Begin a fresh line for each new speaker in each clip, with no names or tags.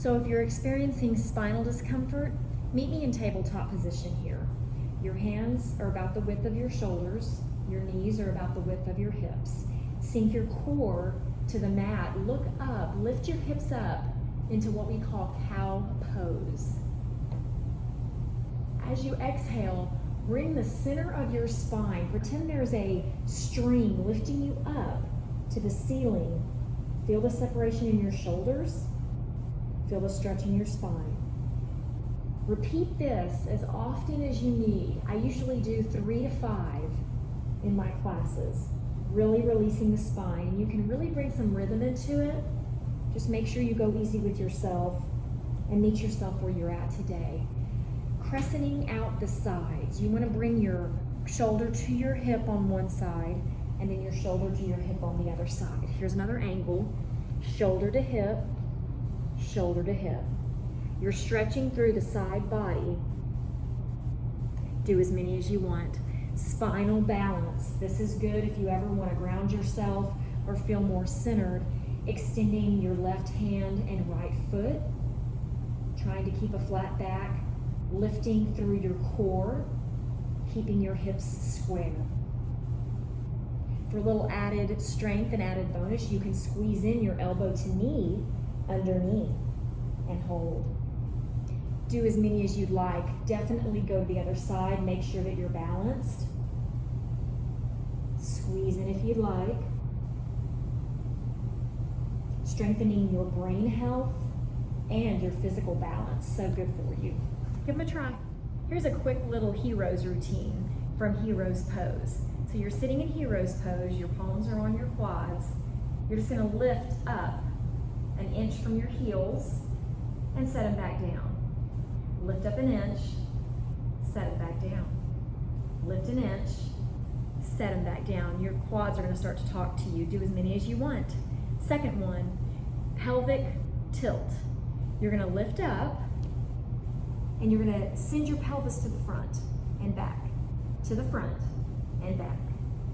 So if you're experiencing spinal discomfort, meet me in tabletop position here. Your hands are about the width of your shoulders. Your knees are about the width of your hips. Sink your core to the mat. Look up, lift your hips up into what we call cow pose. As you exhale, bring the center of your spine. Pretend there's a string lifting you up to the ceiling. Feel the separation in your shoulders. Feel the stretch in your spine. Repeat this as often as you need. I usually do 3 to 5 in my classes. Really releasing the spine. You can really bring some rhythm into it. Just make sure you go easy with yourself and meet yourself where you're at today. Crescenting out the sides. You want to bring your shoulder to your hip on one side and then your shoulder to your hip on the other side. Here's another angle. Shoulder to hip, shoulder to hip. You're stretching through the side body. Do as many as you want. Spinal balance. This is good if you ever want to ground yourself or feel more centered. Extending your left hand and right foot. Trying to keep a flat back. Lifting through your core. Keeping your hips square. For a little added strength and added bonus, you can squeeze in your elbow to knee underneath and hold. Do as many as you'd like. Definitely go to the other side. Make sure that you're balanced. Squeeze in if you'd like. Strengthening your brain health and your physical balance. So good for you. Give them a try. Here's a quick little hero's routine from Hero's Pose. So you're sitting in Hero's Pose. Your palms are on your quads. You're just going to lift up an inch from your heels and set them back down. Lift up an inch, set it back down. Lift an inch, set them back down. Your quads are going to start to talk to you. Do as many as you want. Second one, pelvic tilt. You're going to lift up and you're going to send your pelvis to the front and back, to the front and back,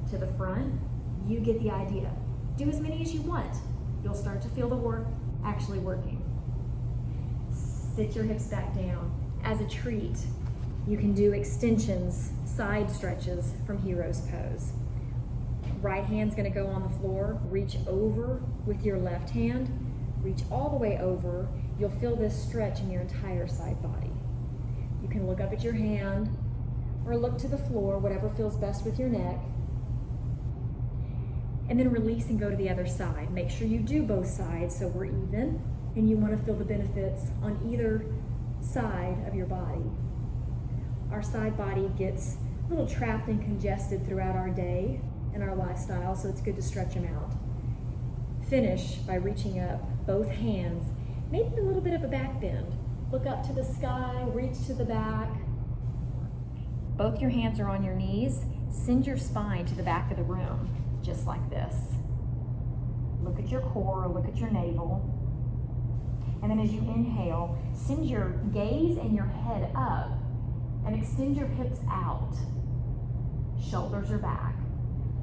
to the front. You get the idea. Do as many as you want. You'll start to feel the work actually working. Sit your hips back down. As a treat, you can do extensions, side stretches from Hero's Pose. Right hand's gonna go on the floor. Reach over with your left hand. Reach all the way over. You'll feel this stretch in your entire side body. You can look up at your hand or look to the floor, whatever feels best with your neck. And then release and go to the other side. Make sure you do both sides so we're even, and you want to feel the benefits on either side of your body. Our side body gets a little trapped and congested throughout our day and our lifestyle, so it's good to stretch them out. Finish by reaching up both hands, maybe a little bit of a back bend. Look up to the sky, reach to the back. Both your hands are on your knees. Send your spine to the back of the room, just like this. Look at your core, look at your navel. And then as you inhale, send your gaze and your head up and extend your hips out. Shoulders are back.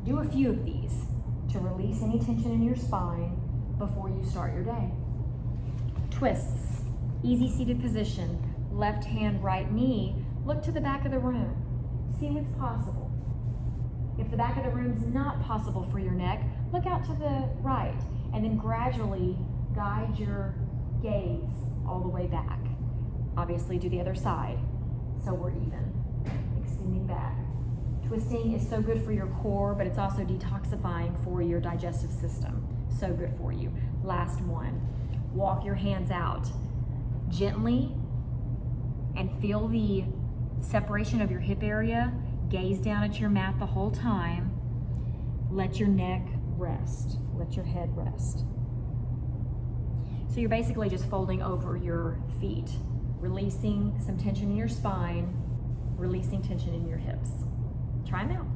Do a few of these to release any tension in your spine before you start your day. Twists, easy seated position, left hand, right knee. Look to the back of the room. See what's possible. If the back of the room's not possible for your neck, look out to the right and then gradually guide your gaze all the way back. Obviously do the other side so we're even. Extending back. Twisting is so good for your core, but it's also detoxifying for your digestive system. So good for you. Last one. Walk your hands out gently and feel the separation of your hip area. Gaze down at your mat the whole time. Let your neck rest. Let your head rest. So you're basically just folding over your feet, releasing some tension in your spine, releasing tension in your hips. Try them out.